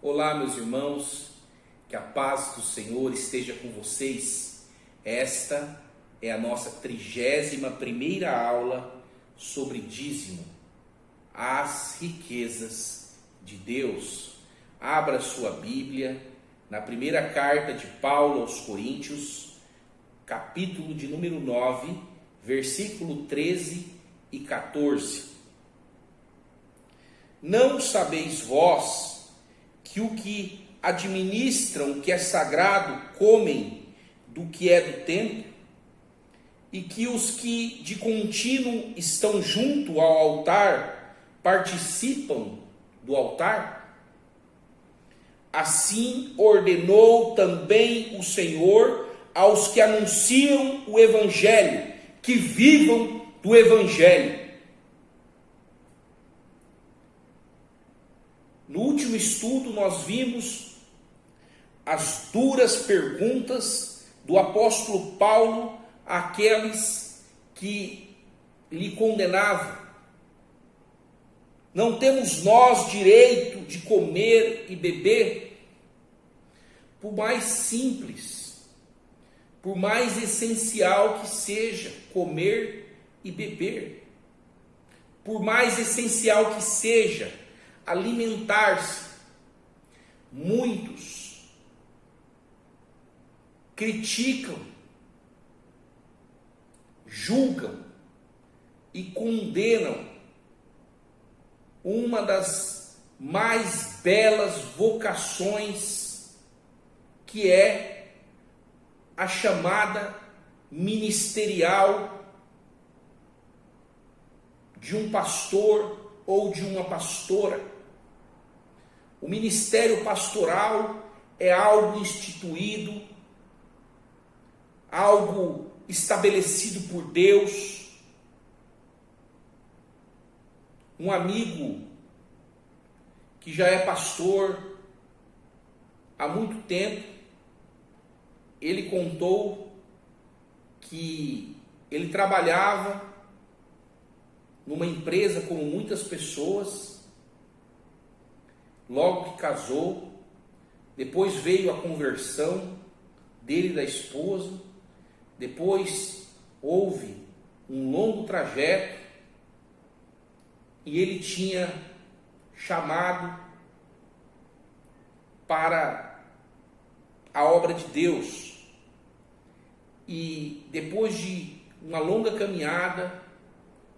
Olá, meus irmãos, que a paz do Senhor esteja com vocês. Esta é a nossa 31ª aula sobre dízimo, as riquezas de Deus. Abra sua Bíblia na primeira carta de Paulo aos Coríntios, capítulo de número 9, versículo 13 e 14. Não sabeis vós que o que administram, o que é sagrado, comem do que é do templo, e que os que de contínuo estão junto ao altar participam do altar? Assim ordenou também o Senhor aos que anunciam o Evangelho, que vivam do Evangelho. No último estudo, nós vimos as duras perguntas do apóstolo Paulo àqueles que lhe condenavam. Não temos nós direito de comer e beber? Por mais simples, por mais essencial que seja comer e beber, por mais essencial que seja alimentar-se, muitos criticam, julgam e condenam uma das mais belas vocações, que é a chamada ministerial de um pastor ou de uma pastora. O ministério pastoral é algo instituído, algo estabelecido por Deus. Um amigo que já é pastor há muito tempo, ele contou que ele trabalhava numa empresa como muitas pessoas. Logo que casou, depois veio a conversão dele e da esposa, depois houve um longo trajeto e ele tinha chamado para a obra de Deus. E depois de uma longa caminhada,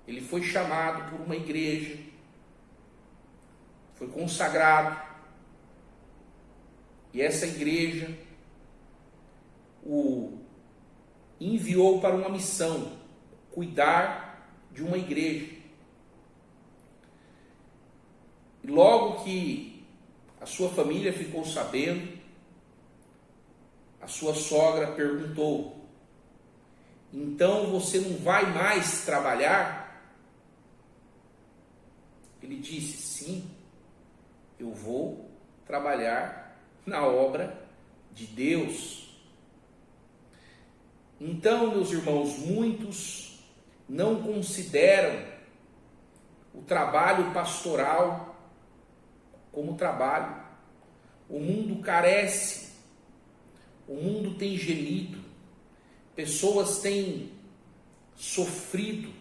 ele foi chamado por uma igreja, foi consagrado, e essa igreja o enviou para uma missão, cuidar de uma igreja. E logo que a sua família ficou sabendo, a sua sogra perguntou: então você não vai mais trabalhar? Ele disse: sim, eu vou trabalhar na obra de Deus. Então, meus irmãos, muitos não consideram o trabalho pastoral como trabalho. O mundo carece, o mundo tem gemido, pessoas têm sofrido,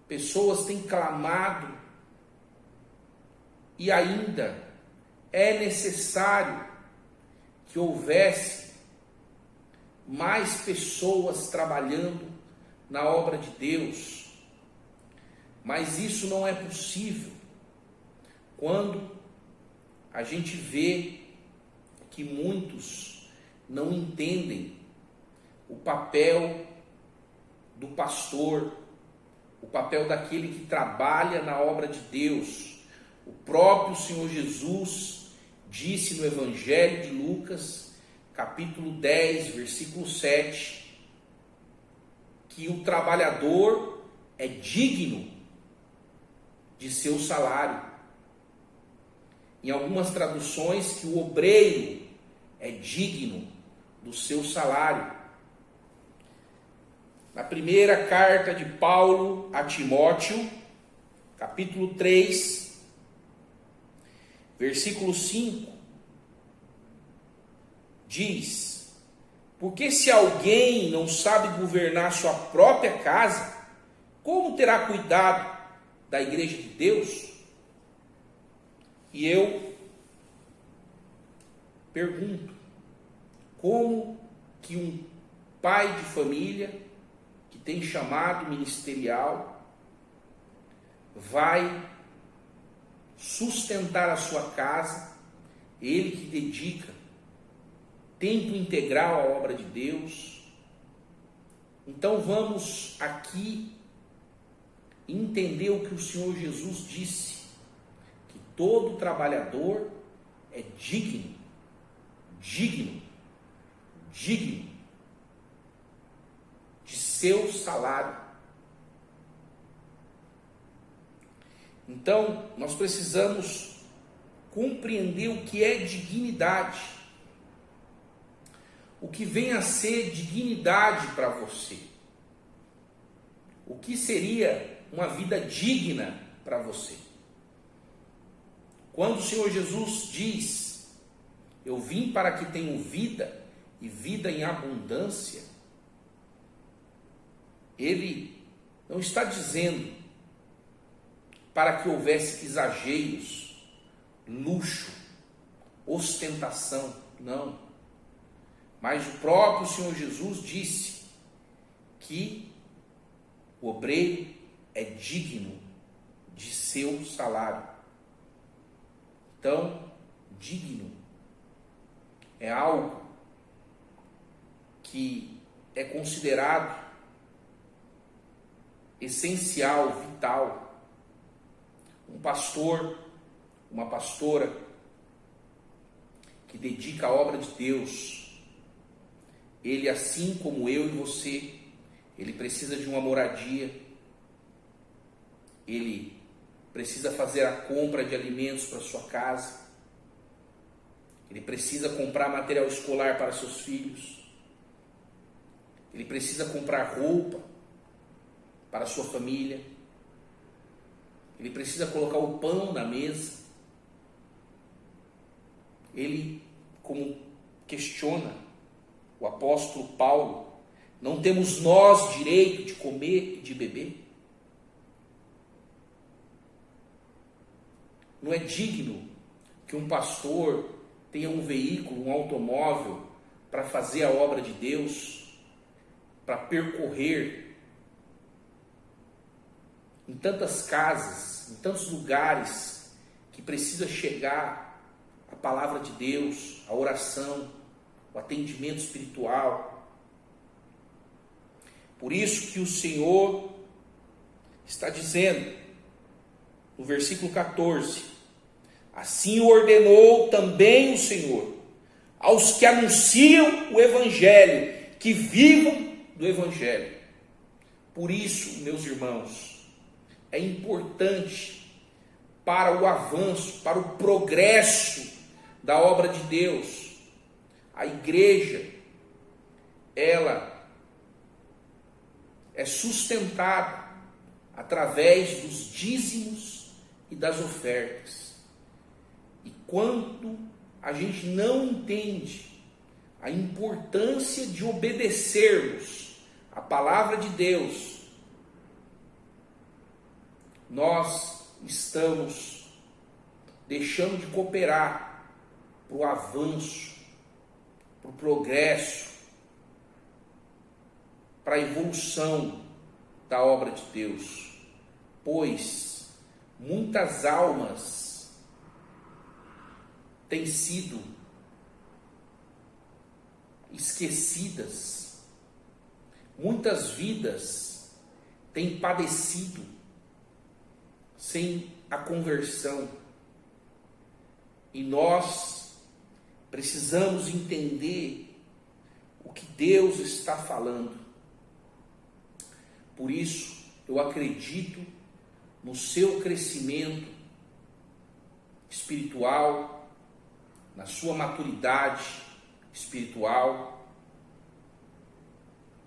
pessoas têm clamado, e ainda é necessário que houvesse mais pessoas trabalhando na obra de Deus. Mas isso não é possível quando a gente vê que muitos não entendem o papel do pastor, o papel daquele que trabalha na obra de Deus. O próprio Senhor Jesus disse no Evangelho de Lucas, capítulo 10, versículo 7, que o trabalhador é digno de seu salário. Em algumas traduções, que o obreiro é digno do seu salário. Na primeira carta de Paulo a Timóteo, capítulo 3, versículo 5, diz: porque se alguém não sabe governar sua própria casa, como terá cuidado da igreja de Deus? E eu pergunto, como que um pai de família que tem chamado ministerial vai sustentar a sua casa, ele que dedica tempo integral à obra de Deus? Então vamos aqui entender o que o Senhor Jesus disse, que todo trabalhador é digno de seu salário. Então, nós precisamos compreender o que é dignidade. O que vem a ser dignidade para você? O que seria uma vida digna para você? Quando o Senhor Jesus diz: eu vim para que tenham vida e vida em abundância, Ele não está dizendo para que houvesse exageros, luxo, ostentação, não. Mas o próprio Senhor Jesus disse que o obreiro é digno de seu salário. Então, digno é algo que é considerado essencial, vital. Um pastor, uma pastora que dedica a obra de Deus, ele, assim como eu e você, ele precisa de uma moradia, ele precisa fazer a compra de alimentos para sua casa, ele precisa comprar material escolar para seus filhos, ele precisa comprar roupa para sua família, ele precisa colocar o pão na mesa. Ele, como questiona o apóstolo Paulo, não temos nós direito de comer e de beber? Não é digno que um pastor tenha um veículo, um automóvel para fazer a obra de Deus, para percorrer em tantas casas, em tantos lugares que precisa chegar a palavra de Deus, a oração, o atendimento espiritual? Por isso que o Senhor está dizendo no versículo 14: assim ordenou também o Senhor aos que anunciam o Evangelho, que vivam do Evangelho. Por isso, meus irmãos, é importante para o avanço, para o progresso da obra de Deus. A igreja, ela é sustentada através dos dízimos e das ofertas. E quando a gente não entende a importância de obedecermos a palavra de Deus, nós estamos deixando de cooperar para o avanço, para o progresso, para a evolução da obra de Deus, pois muitas almas têm sido esquecidas, muitas vidas têm padecido sem a conversão, e nós precisamos entender o que Deus está falando. Por isso, eu acredito no seu crescimento espiritual, na sua maturidade espiritual,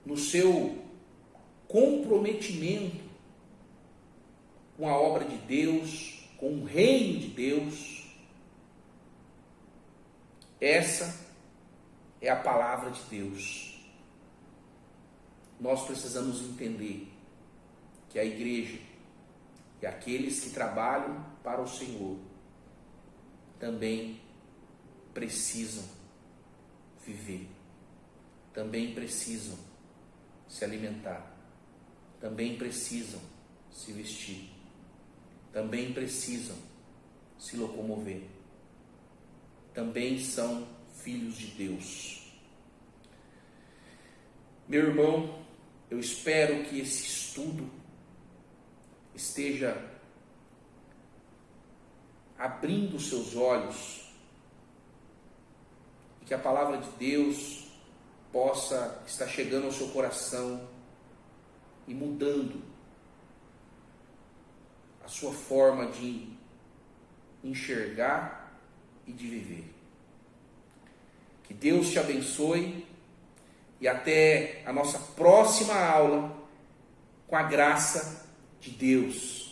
no seu comprometimento com a obra de Deus, com o reino de Deus, Essa é a palavra de Deus. Nós precisamos entender que a igreja e aqueles que trabalham para o Senhor também precisam viver, também precisam se alimentar, também precisam se vestir, também precisam se locomover, também são filhos de Deus. Meu irmão, eu espero que esse estudo esteja abrindo os seus olhos e que a palavra de Deus possa estar chegando ao seu coração e mudando a sua forma de enxergar e de viver. Que Deus te abençoe e até a nossa próxima aula, com a graça de Deus.